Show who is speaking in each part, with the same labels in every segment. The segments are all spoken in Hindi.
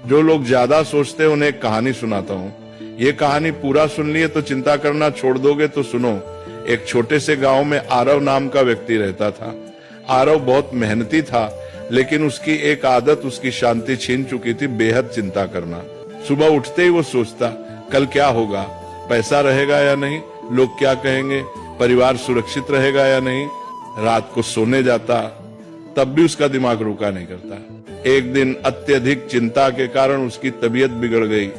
Speaker 1: जो लोग ज्यादा सोचते हैं उन्हें एक कहानी सुनाता हूँ। ये कहानी पूरा सुन लिए तो चिंता करना छोड़ दोगे तो सुनो। एक छोटे से गांव में आरव नाम का व्यक्ति रहता था। आरव बहुत मेहनती था, लेकिन उसकी एक आदत उसकी शांति छीन चुकी थी, बेहद चिंता करना। सुबह उठते ही वो सोचता, कल क्या होगा, पैसा रहेगा या नहीं, लोग क्या कहेंगे, परिवार सुरक्षित रहेगा या नहीं। रात को सोने जाता, तब भी उसका दिमाग रुका नहीं करता। एक दिन अत्यधिक चिंता के कारण उसकी तबीयत बिगड़ गई।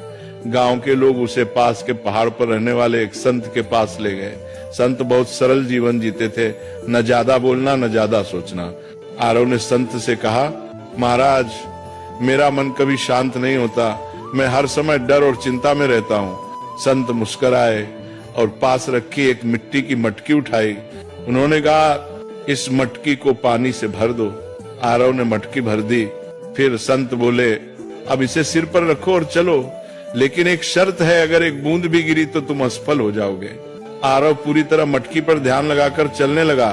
Speaker 1: गांव के लोग उसे पास के पहाड़ पर रहने वाले एक संत के पास ले गए। संत बहुत सरल जीवन जीते थे, न ज्यादा बोलना न ज्यादा सोचना। आरव ने संत से कहा, महाराज, मेरा मन कभी शांत नहीं होता, मैं हर समय डर और चिंता में रहता हूँ। संत मुस्कुराए और पास रखी एक मिट्टी की मटकी उठाई। उन्होंने कहा, इस मटकी को पानी से भर दो। आरव ने मटकी भर दी। फिर संत बोले, अब इसे सिर पर रखो और चलो, लेकिन एक शर्त है, अगर एक बूंद भी गिरी तो तुम असफल हो जाओगे। आरव पूरी तरह मटकी पर ध्यान लगाकर चलने लगा।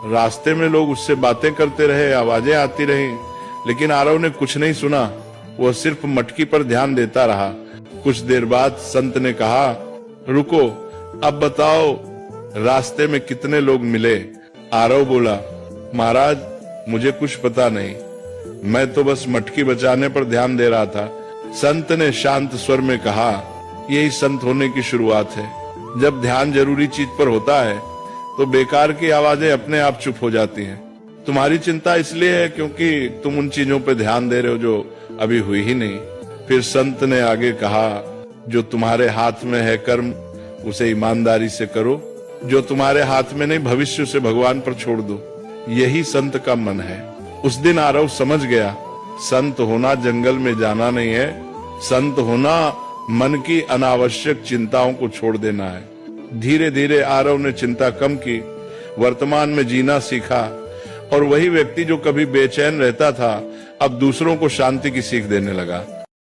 Speaker 1: रास्ते में लोग उससे बातें करते रहे, आवाजें आती रहीं, लेकिन आरव ने कुछ नहीं सुना। वह सिर्फ मटकी पर ध्यान देता रहा। कुछ देर बाद संत ने कहा, रुको, अब बताओ रास्ते में कितने लोग मिले। आरव बोला, महाराज, मुझे कुछ पता नहीं, मैं तो बस मटकी बचाने पर ध्यान दे रहा था। संत ने शांत स्वर में कहा, यही संत होने की शुरुआत है। जब ध्यान जरूरी चीज पर होता है तो बेकार की आवाजें अपने आप चुप हो जाती हैं। तुम्हारी चिंता इसलिए है क्योंकि तुम उन चीजों पर ध्यान दे रहे हो जो अभी हुई ही नहीं। फिर संत ने आगे कहा, जो तुम्हारे हाथ में है कर्म, उसे ईमानदारी से करो। जो तुम्हारे हाथ में नहीं, भविष्य से भगवान पर छोड़ दो। यही संत का मन है। उस दिन आरव समझ गया, संत होना जंगल में जाना नहीं है, संत होना मन की अनावश्यक चिंताओं को छोड़ देना है। धीरे धीरे आरव ने चिंता कम की, वर्तमान में जीना सीखा, और वही व्यक्ति जो कभी बेचैन रहता था अब दूसरों को शांति की सीख देने लगा।